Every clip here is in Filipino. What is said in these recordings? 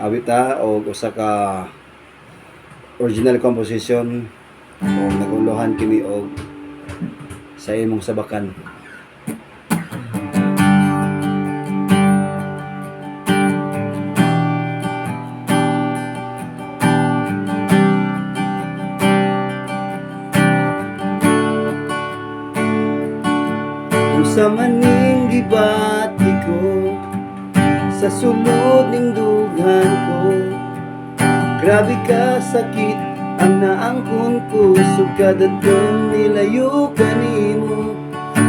awit o usa ka original composition o naguluhan kini og sa imong sabakan. Sa maning gibati ko sa sulod ning dughan ko, grabe ka sakit ang naangkon ko, sugad adtong nilayo kanimo.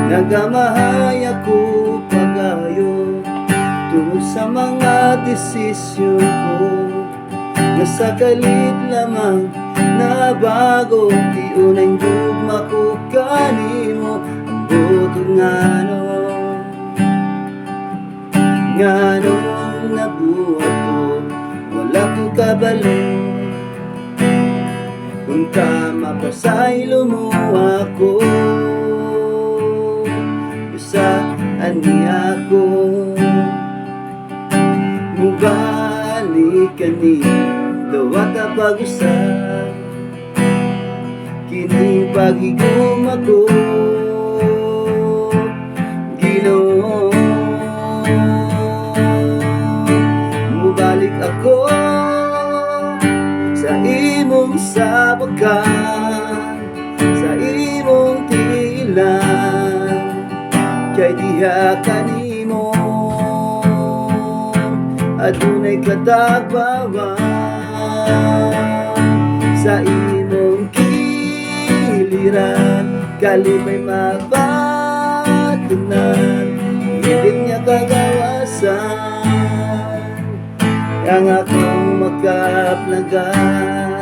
Nagamahay ako pagayo tungod sa mga desisyon ko, nasa kalit lamang na bago tiunay gugma ko kanimo. Ngano nabuhat ko, wala ko kabalo, kung tama pa sa ilumuha ko, saan niya ako mubalik kani dawat na pag-usap kini pagigum ako. Mubalik ako sa imong sabakan, sa imong tilang, kay diha kanimo adunay katagbawan sa imong kiliran, kalimay mabatunan, hilig niya kagawasan ang akong makaplagan.